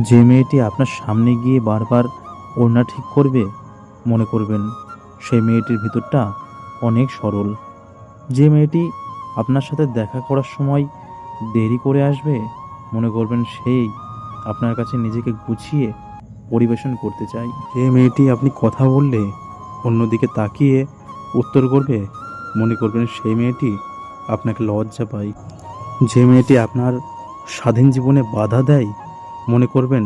যে মেয়েটি আপনার সামনে গিয়ে বারবার ওড়না ঠিক করবে, মনে করবেন সেই মেয়েটির ভিতরটা অনেক সরল। যে মেয়েটি আপনার সাথে দেখা করার সময় দেরি করে আসবে, মনে করবেন সেই আপনার কাছে নিজেকে গুছিয়ে পরিবেশন করতে চাই। যে মেয়েটি আপনি কথা বললে অন্যদিকে তাকিয়ে উত্তর করবে, মনে করবেন সেই মেয়েটি আপনাকে লজ্জা পায়। যে মেয়েটি আপনার স্বাধীন জীবনে বাধা দেয়, মনে করবেন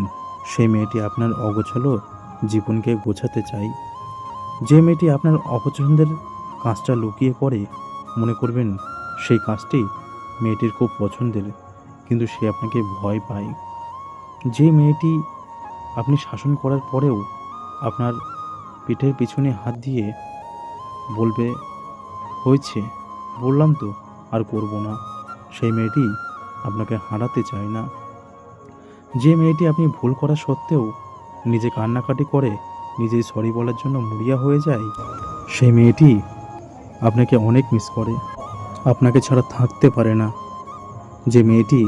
সেই মেয়েটি আপনার অগোছালো জীবনকে গোছাতে চায়। যে মেয়েটি আপনার অপছন্দের কাজটা লুকিয়ে করে, মনে করবেন সেই কাজটি মেয়েটির খুব পছন্দের, কিন্তু সে আপনাকে ভয় পায়। যে মেয়েটি আপনি শাসন করার পরেও আপনার পিঠের পিছনে হাত দিয়ে বলবে, হয়েছে, বললাম তো আর করব না, সেই মেয়েটি আপনাকে হারাতে চায় না। যে মেয়েটি আপনি ভুল করা সত্ত্বেও নিজে কান্নাকাটি করে নিজেই সরি বলার জন্য মরিয়া হয়ে যায়, সেই মেয়েটি আপনাকে অনেক মিস করে, আপনাকে ছাড়া থাকতে পারে না। যে মেয়েটি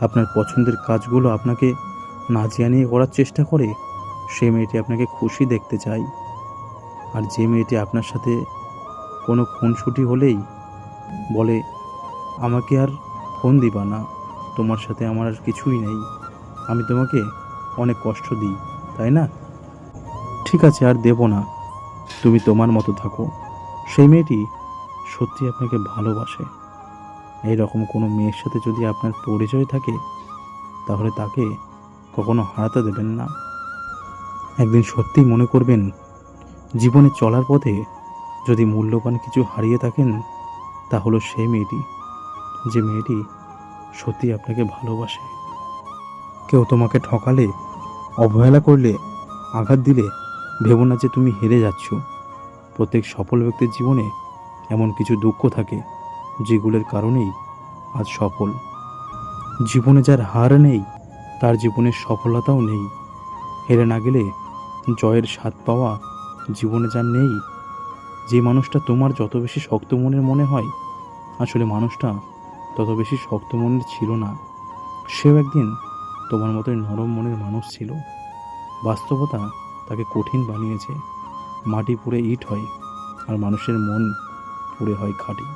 আপনার পছন্দের কাজগুলো আপনাকে না জানিয়ে করার চেষ্টা করে, সেই মেয়েটি আপনাকে খুশি দেখতে চায়। আর যে মেয়েটি আপনার সাথে কোনো খুনসুটি হলেই বলে, আমাকে আর ফোন দিবা না, তোমার সাথে আমার আর কিছুই নেই, আমি তোমাকে অনেক কষ্ট দিই, তাই না? ঠিক আছে, আর দেব না, তুমি তোমার মতো থাকো, সেই মেয়েটি সত্যি আপনাকে ভালোবাসে। এই রকম কোনো মেয়ের সাথে যদি আপনার পরিচয় থাকে, তাহলে তাকে কখনো হারাতে দেবেন না। একদিন সত্যিই মনে করবেন, জীবনে চলার পথে যদি মূল্যবান কিছু হারিয়ে থাকেন, তা হলো সেই মেয়েটি, যে মেয়েটি সত্যি আপনাকে ভালোবাসে। কেউ তোমাকে ঠকালে, অবহেলা করলে, আঘাত দিলে ভেবো না যে তুমি হেরে যাচ্ছ। প্রত্যেক সফল ব্যক্তির জীবনে এমন কিছু দুঃখ থাকে যেগুলোর কারণেই আজ সফল। জীবনে যার হার নেই, তার জীবনের সফলতাও নেই। হেরে না গেলে জয়ের স্বাদ পাওয়া জীবনে যার নেই। যে মানুষটা তোমার যত বেশি শক্ত মনের মনে হয়, আসলে মানুষটা তত বেশি শক্ত মনের ছিল না। সেও একদিন তোমার মতোই নরম মনের মানুষ ছিল। বাস্তবতা তাকে কঠিন বানিয়েছে। মাটি পুড়ে ইট হয়, আর মানুষের মন পুড়ে হয় খাঁটি।